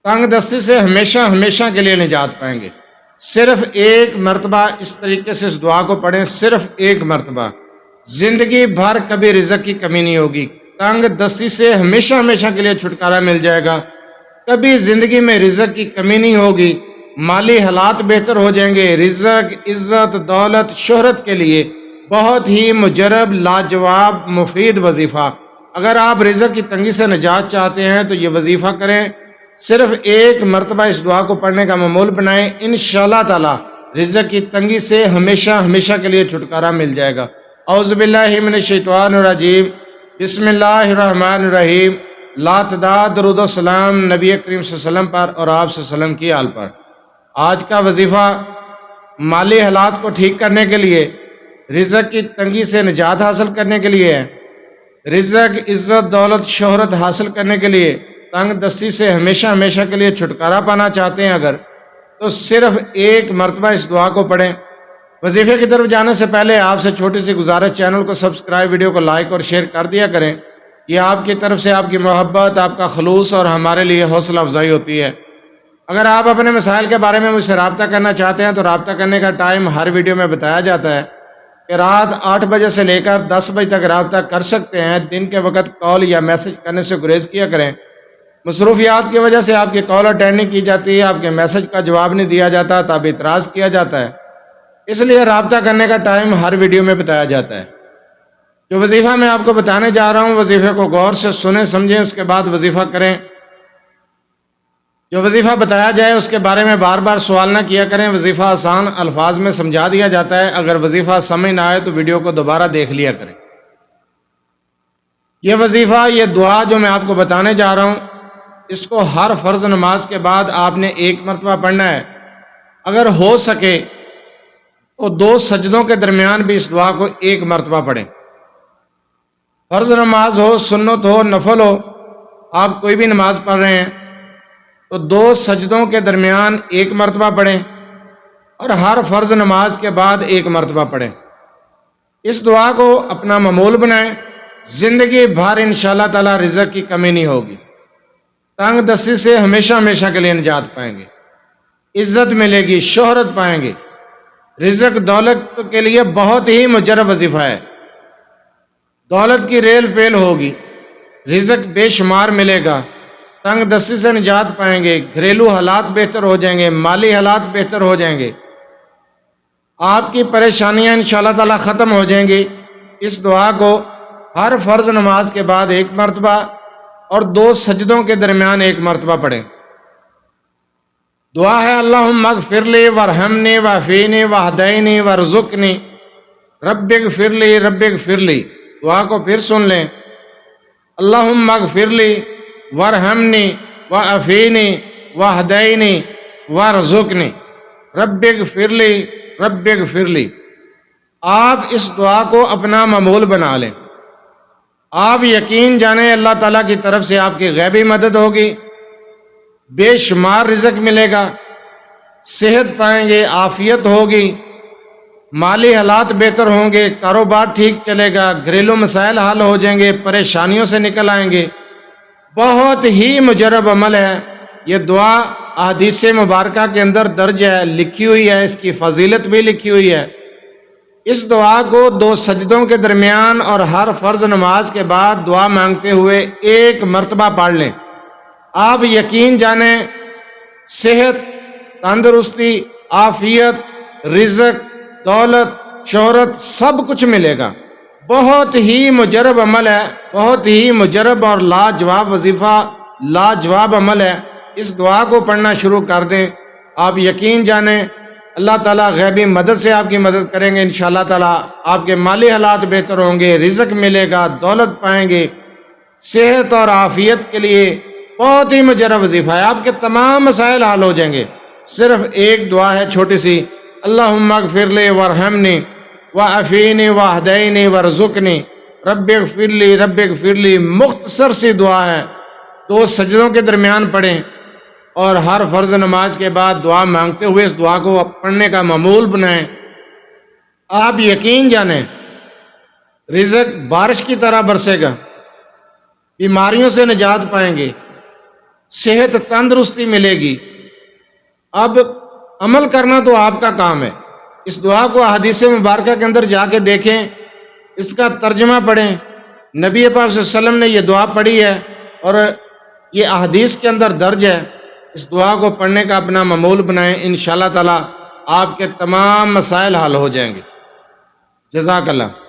تنگ دستی سے ہمیشہ ہمیشہ کے لیے نجات پائیں گے۔ صرف ایک مرتبہ اس طریقے سے اس دعا کو پڑھیں، صرف ایک مرتبہ، زندگی بھر کبھی رزق کی کمی نہیں ہوگی۔ تنگ دستی سے ہمیشہ ہمیشہ کے لیے چھٹکارا مل جائے گا، کبھی زندگی میں رزق کی کمی نہیں ہوگی، مالی حالات بہتر ہو جائیں گے۔ رزق، عزت، دولت، شہرت کے لیے بہت ہی مجرب، لاجواب، مفید وظیفہ۔ اگر آپ رزق کی تنگی سے نجات چاہتے ہیں تو یہ وظیفہ کریں، صرف ایک مرتبہ اس دعا کو پڑھنے کا معمول بنائیں، انشاءاللہ تعالی رزق کی تنگی سے ہمیشہ ہمیشہ کے لیے چھٹکارا مل جائے گا۔ اعوذ باللہ من الشیطان الرجیم، بسم اللہ الرحمن الرحیم۔ لا تعداد درود و سلام نبی کریم صلی اللہ علیہ وسلم پر اور آپ صلی اللہ علیہ وسلم کی آل پر۔ آج کا وظیفہ مالی حالات کو ٹھیک کرنے کے لیے، رزق کی تنگی سے نجات حاصل کرنے کے لیے ہے۔ رزق، عزت، دولت، شہرت حاصل کرنے کے لیے، تنگ دستی سے ہمیشہ ہمیشہ کے لیے چھٹکارا پانا چاہتے ہیں اگر، تو صرف ایک مرتبہ اس دعا کو پڑھیں۔ وظیفے کی طرف جانے سے پہلے آپ سے چھوٹی سی گزارش، چینل کو سبسکرائب، ویڈیو کو لائک اور شیئر کر دیا کریں۔ یہ آپ کی طرف سے آپ کی محبت، آپ کا خلوص اور ہمارے لیے حوصلہ افزائی ہوتی ہے۔ اگر آپ اپنے مسائل کے بارے میں مجھ سے رابطہ کرنا چاہتے ہیں تو رابطہ کرنے کا ٹائم ہر ویڈیو میں بتایا جاتا ہے کہ رات 8 بجے سے لے کر 10 بجے تک رابطہ کر سکتے ہیں۔ دن کے وقت کال یا میسج کرنے سے گریز کیا کریں۔ مصروفیات کی وجہ سے آپ کی کال اٹینڈ نہیں کی جاتی ہے، آپ کے میسج کا جواب نہیں دیا جاتا، تب اعتراض کیا جاتا ہے، اس لیے رابطہ کرنے کا ٹائم ہر ویڈیو میں بتایا جاتا ہے۔ جو وظیفہ میں آپ کو بتانے جا رہا ہوں، وظیفے کو غور سے سنیں، سمجھیں، اس کے بعد وظیفہ کریں۔ جو وظیفہ بتایا جائے اس کے بارے میں بار بار سوال نہ کیا کریں۔ وظیفہ آسان الفاظ میں سمجھا دیا جاتا ہے، اگر وظیفہ سمجھ نہ آئے تو ویڈیو کو دوبارہ دیکھ لیا کریں۔ یہ وظیفہ، یہ دعا جو میں آپ کو بتانے جا رہا ہوں، اس کو ہر فرض نماز کے بعد آپ نے ایک مرتبہ پڑھنا ہے۔ اگر ہو سکے تو 2 سجدوں کے درمیان بھی اس دعا کو ایک مرتبہ پڑھیں۔ فرض نماز ہو، سنت ہو، نفل ہو، آپ کوئی بھی نماز پڑھ رہے ہیں تو 2 سجدوں کے درمیان ایک مرتبہ پڑھیں اور ہر فرض نماز کے بعد ایک مرتبہ پڑھیں۔ اس دعا کو اپنا معمول بنائیں، زندگی بھر انشاءاللہ تعالی رزق کی کمی نہیں ہوگی، تنگ دستی سے ہمیشہ ہمیشہ کے لیے نجات پائیں گے، عزت ملے گی، شہرت پائیں گے۔ رزق دولت کے لیے بہت ہی مجرب وظیفہ ہے، دولت کی ریل پیل ہوگی، رزق بے شمار ملے گا، تنگ دستی سے نجات پائیں گے، گھریلو حالات بہتر ہو جائیں گے، مالی حالات بہتر ہو جائیں گے، آپ کی پریشانیاں انشاءاللہ تعالی ختم ہو جائیں گی۔ اس دعا کو ہر فرض نماز کے بعد ایک مرتبہ اور 2 سجدوں کے درمیان ایک مرتبہ پڑھیں۔ دعا ہے اللہم اغفر لی ورحمنی وعافینی واہدینی وارزقنی رب اغفر لی رب اغفر لی۔ دعا کو پھر سن لیں، اللہم اغفر لی ورحمنی وعافینی واہدینی وارزقنی رب اغفر لی رب اغفر لی۔ آپ اس دعا کو اپنا معمول بنا لیں۔ آپ یقین جانیں اللہ تعالیٰ کی طرف سے آپ کی غیبی مدد ہوگی، بے شمار رزق ملے گا، صحت پائیں گے، عافیت ہوگی، مالی حالات بہتر ہوں گے، کاروبار ٹھیک چلے گا، گھریلو مسائل حل ہو جائیں گے، پریشانیوں سے نکل آئیں گے۔ بہت ہی مجرب عمل ہے یہ دعا، احادیث مبارکہ کے اندر درج ہے، لکھی ہوئی ہے، اس کی فضیلت بھی لکھی ہوئی ہے۔ اس دعا کو 2 سجدوں کے درمیان اور ہر فرض نماز کے بعد دعا مانگتے ہوئے ایک مرتبہ پڑھ لیں۔ آپ یقین جانیں صحت، تندرستی، عافیت، رزق، دولت، شہرت سب کچھ ملے گا۔ بہت ہی مجرب عمل ہے، بہت ہی مجرب اور لاجواب وظیفہ، لاجواب عمل ہے۔ اس دعا کو پڑھنا شروع کر دیں، آپ یقین جانیں اللہ تعالیٰ غیبی مدد سے آپ کی مدد کریں گے۔ انشاءاللہ تعالیٰ آپ کے مالی حالات بہتر ہوں گے، رزق ملے گا، دولت پائیں گے، صحت اور عافیت کے لیے بہت ہی مجرب وظیفہ ہے، آپ کے تمام مسائل حل ہو جائیں گے۔ صرف ایک دعا ہے چھوٹی سی، اللہم اغفر لی ورحمنی وعافینی واہدینی وارزقنی رب اغفر لی رب اغفر لی۔ مختصر سی دعا ہے، 2 سجدوں کے درمیان پڑھیں اور ہر فرض نماز کے بعد دعا مانگتے ہوئے اس دعا کو پڑھنے کا معمول بنائیں۔ آپ یقین جانیں رزق بارش کی طرح برسے گا، بیماریوں سے نجات پائیں گے، صحت تندرستی ملے گی۔ اب عمل کرنا تو آپ کا کام ہے۔ اس دعا کو احادیث مبارکہ کے اندر جا کے دیکھیں، اس کا ترجمہ پڑھیں۔ نبی پاک صلی اللہ علیہ وسلم نے یہ دعا پڑھی ہے اور یہ احادیث کے اندر درج ہے۔ اس دعا کو پڑھنے کا اپنا معمول بنائیں، انشاءاللہ تعالی آپ کے تمام مسائل حل ہو جائیں گے۔ جزاک اللہ۔